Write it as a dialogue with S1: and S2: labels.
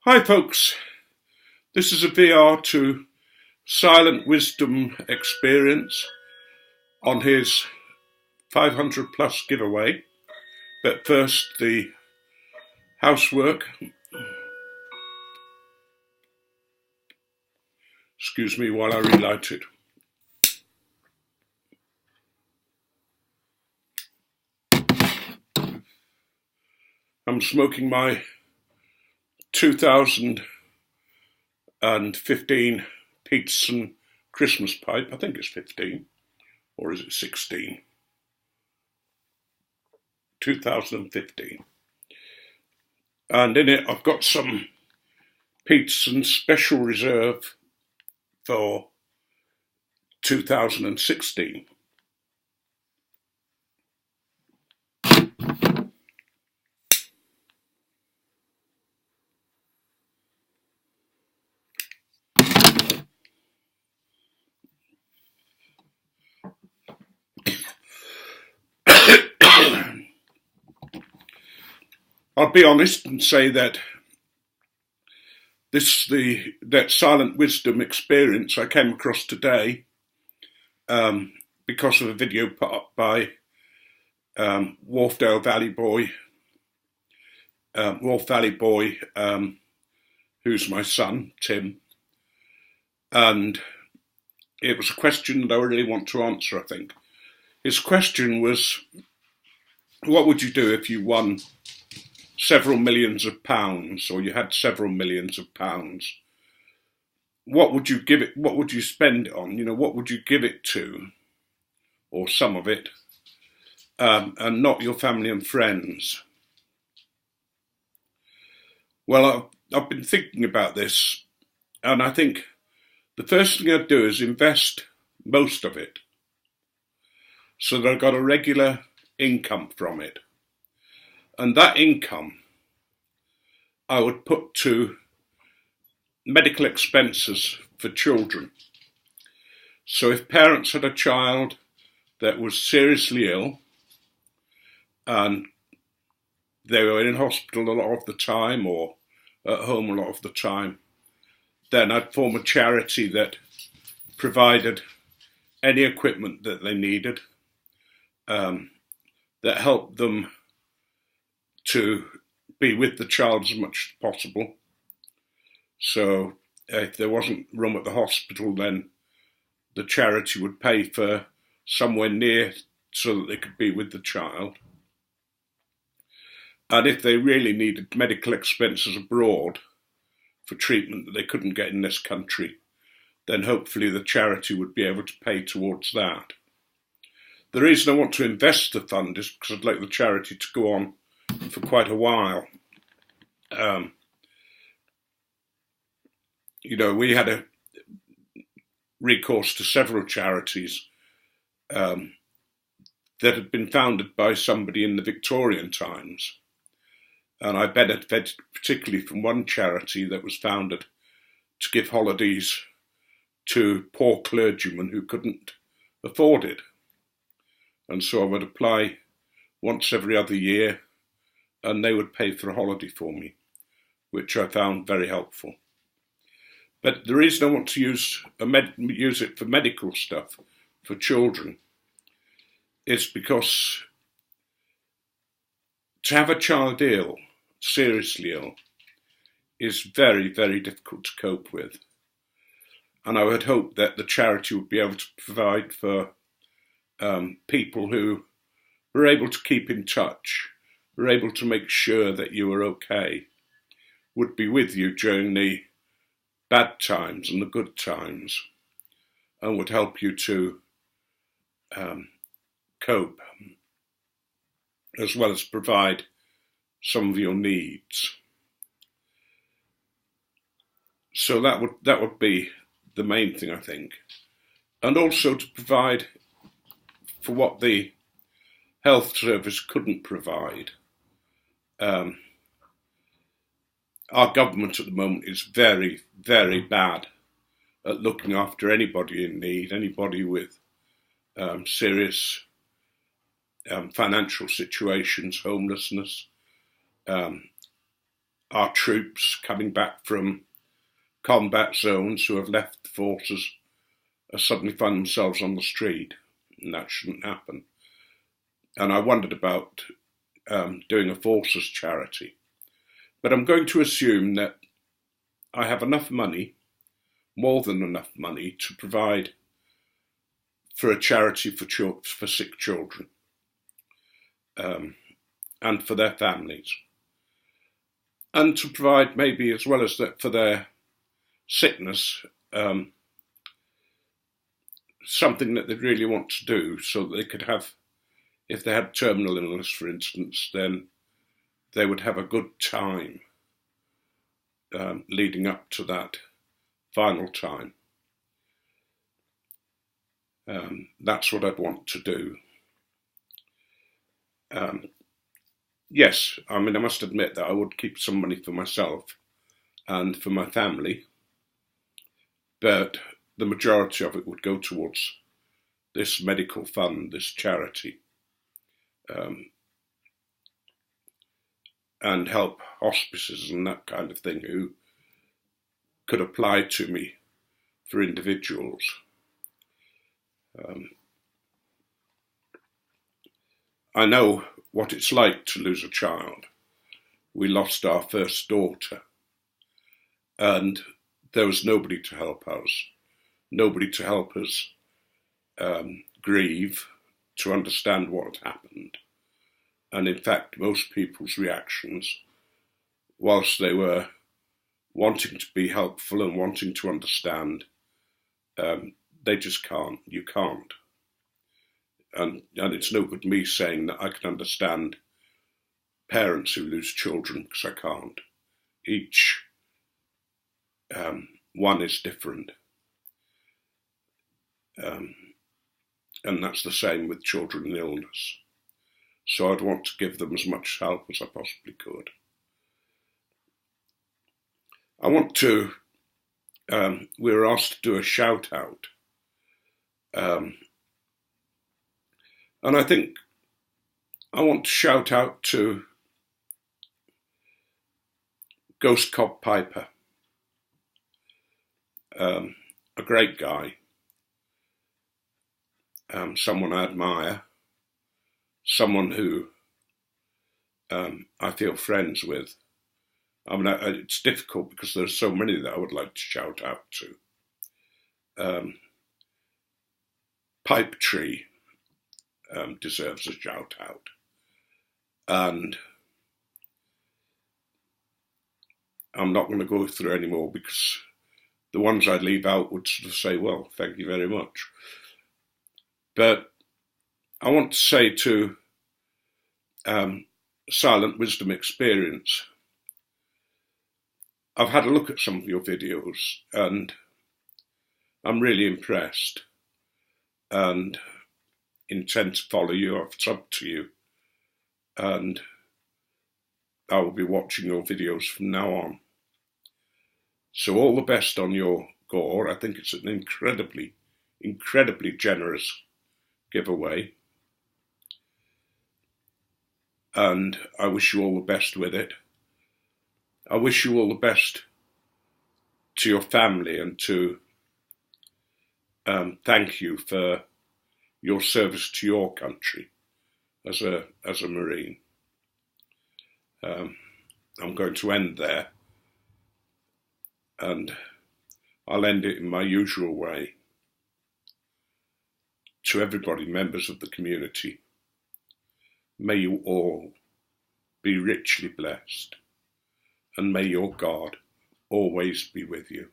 S1: Hi folks, this is a VR to Silent Wisdom experience on his 500 plus giveaway. But first the housework. Excuse me while I relight it. I'm smoking my 2015 Peterson Christmas pipe. I think it's 15, or is it 16? 2015. And in it I've got some Peterson Special Reserve for 2016. I'll be honest and say that that Silent Wisdom experience I came across today because of a video put up by Wharfdale Valley Boy, Wharf Valley Boy, who's my son, Tim, and it was a question that I really want to answer, I think. His question was, what would you do if you won several millions of pounds, or you had several millions of pounds? What would you give it? What would you spend it on? What would you give it to, or some of it, and not your family and friends? Well, I've been thinking about this, and I think the first thing I'd do is invest most of it, so that I've got a regular income from it. And that income I would put to medical expenses for children. So if parents had a child that was seriously ill and they were in hospital a lot of the time or at home a lot of the time, then I'd form a charity that provided any equipment that they needed, that helped them to be with the child as much as possible. So if there wasn't room at the hospital, then the charity would pay for somewhere near so that they could be with the child. And if they really needed medical expenses abroad for treatment that they couldn't get in this country, then hopefully the charity would be able to pay towards that. The reason I want to invest the fund is because I'd like the charity to go on for quite a while. We had a recourse to several charities that had been founded by somebody in the Victorian times. And I benefited particularly from one charity that was founded to give holidays to poor clergymen who couldn't afford it. And so I would apply once every other year, and they would pay for a holiday for me, which I found very helpful. But the reason I want to use it for medical stuff for children is because to have a child ill, seriously ill, is very, very difficult to cope with. And I would hope that the charity would be able to provide for people who were able to keep in touch, were able to make sure that you were okay, would be with you during the bad times and the good times, and would help you to cope, as well as provide some of your needs. So that would be the main thing, I think. And also to provide for what the health service couldn't provide. Our government at the moment is very, very bad at looking after anybody in need, anybody with serious financial situations, homelessness, our troops coming back from combat zones who have left the forces suddenly find themselves on the street, and that shouldn't happen. And I wondered about doing a forces charity. But I'm going to assume that I have enough money, more than enough money, to provide for a charity for sick children and for their families. And to provide, maybe as well as that, for their sickness, something that they really want to do, so that they could have, if they had terminal illness, for instance, then they would have a good time leading up to that final time. That's what I'd want to do. Yes, I mean, I must admit that I would keep some money for myself and for my family, but the majority of it would go towards this medical fund, this charity, and help hospices and that kind of thing who could apply to me for individuals. I know what it's like to lose a child. We lost our first daughter, and there was nobody to help us, grieve, to understand what had happened. And in fact, most people's reactions, whilst they were wanting to be helpful and wanting to understand, they just can't. You can't. And it's no good me saying that I can understand parents who lose children, because I can't. Each one is different. And that's the same with children in illness. So I'd want to give them as much help as I possibly could. I want to, we were asked to do a shout out. And I think I want to shout out to Ghost Cop Piper, a great guy, someone I admire, someone who I feel friends with. I mean, it's difficult because there's so many that I would like to shout out to. PIPETREE deserves a shout out. And I'm not going to go through any more, because the ones I leave out would sort of say, well, thank you very much. But I want to say to Silent Wisdom Experience, I've had a look at some of your videos and I'm really impressed, and intend to follow you. I've subbed to you, and I will be watching your videos from now on. So all the best on your GAW. I think it's an incredibly, incredibly generous giveaway, and I wish you all the best with it. I wish you all the best to your family, and to thank you for your service to your country as a Marine. I'm going to end there, and I'll end it in my usual way. To everybody, members of the community, may you all be richly blessed, and may your God always be with you.